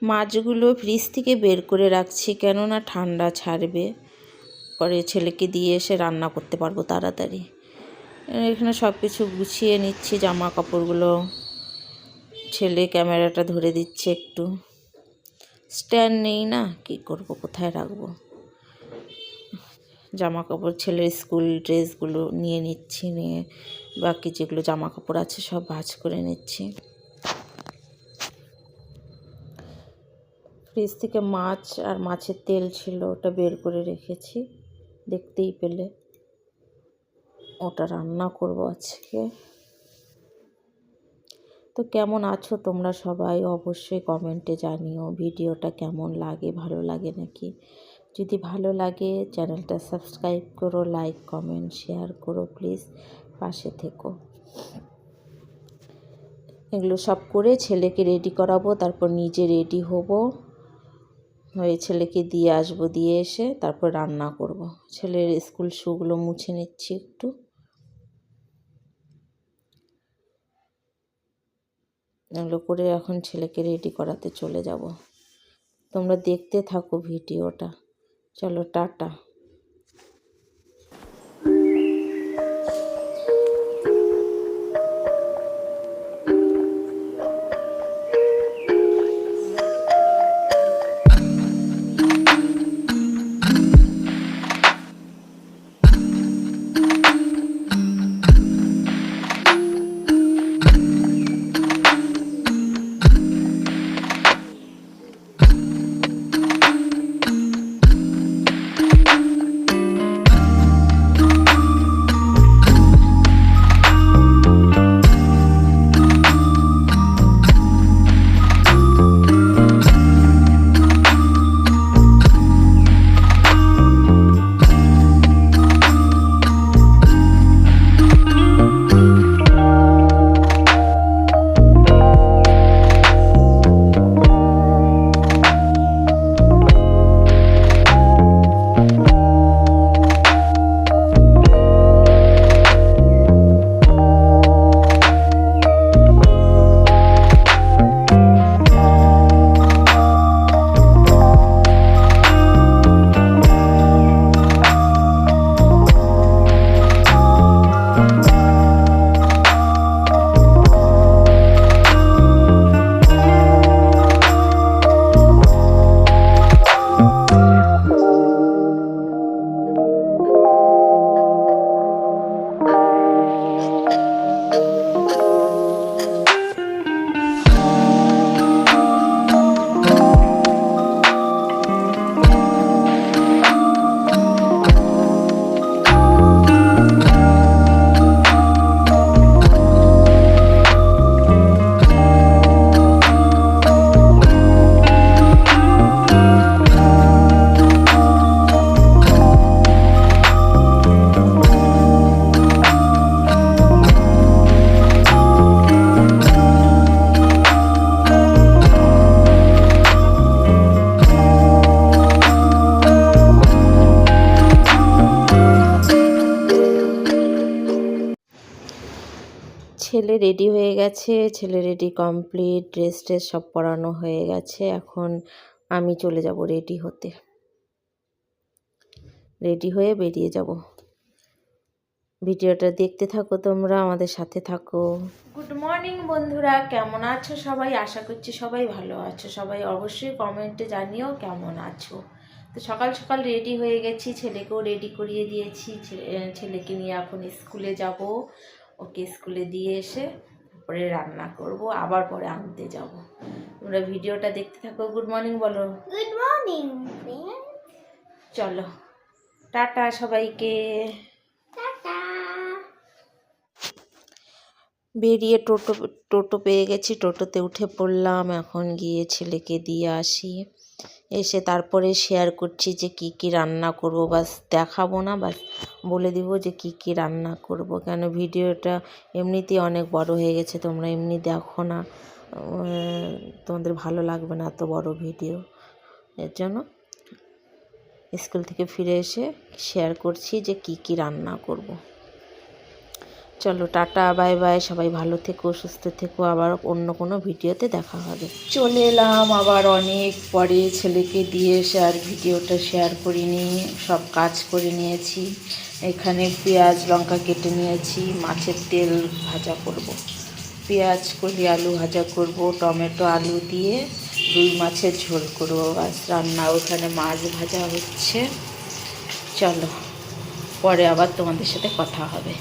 মাছগুলো ফ্রিজ থেকে বের করে রাখছি, কেননা ঠান্ডা ছাড়বে, পরে ছেলেকে দিয়ে এসে রান্না করতে পারবো তাড়াতাড়ি। এখানে সব কিছু গুছিয়ে নিচ্ছি, জামা কাপড়গুলো। ছেলে ক্যামেরাটা ধরে দিচ্ছে, একটু স্ট্যান্ড নেই না, কি করব, কোথায় রাখবো। জামা কাপড়, ছেলের স্কুল ড্রেসগুলো নিয়ে নিচ্ছি, নিয়ে বাকি যেগুলো জামা কাপড় আছে সব ভাঁজ করে নিচ্ছি। ফ্রিজ থেকে মাছ আর মাছের তেল ছিল, ওটা বের করে রেখেছি, দেখতেই পেলে। ওটা রান্না করব আজকে। তো কেমন আছো তোমরা সবাই, অবশ্যই কমেন্টে জানিও ভিডিওটা কেমন লাগে, ভালো লাগে নাকি। যদি ভালো লাগে চ্যানেলটা সাবস্ক্রাইব করো, লাইক কমেন্ট শেয়ার করো প্লিজ, পাশে থেকো। এগুলো সব করে ছেলেকে রেডি করাবো, তারপর নিজে রেডি হব, হয়ে ছেলেকে দিয়ে আসবো, দিয়ে এসে তারপর রান্না করব। ছেলের স্কুল শুগুলো মুছে নিচ্ছি একটু। এগুলো করে এখন ছেলেকে রেডি করাতে চলে যাব। তোমরা দেখতে থাকো ভিডিওটা। চলো, টাটা। ছেলে রেডি হয়ে গেছে, ছেলে রেডি কমপ্লিট, ড্রেস ট্রেস সব পরানো হয়ে গেছে। এখন আমি চলে যাব রেডি হতে, রেডি হয়ে বেরিয়ে যাব। ভিডিওটা দেখতে থাকো তোমরা, আমাদের সাথে থাকো। গুড মর্নিং বন্ধুরা, কেমন আছো সবাই? আশা করছি সবাই ভালো আছো। সবাই অবশ্যই কমেন্টে জানিও কেমন আছো। তো সকাল সকাল রেডি হয়ে গেছি, ছেলেকেও রেডি করিয়ে দিয়েছি। ছেলেকে নিয়ে এখন স্কুলে যাব, ওকে স্কুলে দিয়ে এসে তারপরে রান্না করব, আবার পরে আনতে যাব। তোমরা ভিডিওটা দেখতে থাকো। গুড মর্নিং বলো। Good morning. চলো, টাটা সবাইকে। বেরিয়ে টোটো পেয়ে গেছি, টোটোতে উঠে পড়লাম। এখন গিয়ে ছেলেকে দিয়ে আসি, এসে তারপরে শেয়ার করছি যে কি কি রান্না করব। বাস দেখাবো না, বাস বলে দিব যে কি কি রান্না করব। কেন ভিডিওটা এমনিতেই অনেক বড় হয়ে গেছে, তোমরা এমনি দেখো না, তোমাদের ভালো লাগবে না এত বড় ভিডিও। এর জন্য স্কুল থেকে ফিরে এসে শেয়ার করছি যে কি কি রান্না করব। চলো টাটা, বাই বাই, সবাই ভালো থেকো, সুস্থ থেকো, আবার অন্য কোনো ভিডিওতে দেখা হবে। চলে এলাম আবার অনেক পরে, ছেলেকে দিয়ে এসে আর ভিডিওটা শেয়ার করিনি, সব কাজ করে নিয়েছি। এখানে পেঁয়াজ লঙ্কা কেটে নিয়েছি, মাছের তেল ভাজা করব। পেঁয়াজ কলি আলু ভাজা করব, টমেটো আলু দিয়ে রুই মাছের ঝোল করব, বাস রান্না। ওখানে মাছ ভাজা হচ্ছে। চলো পরে আবার তোমাদের সাথে কথা হবে।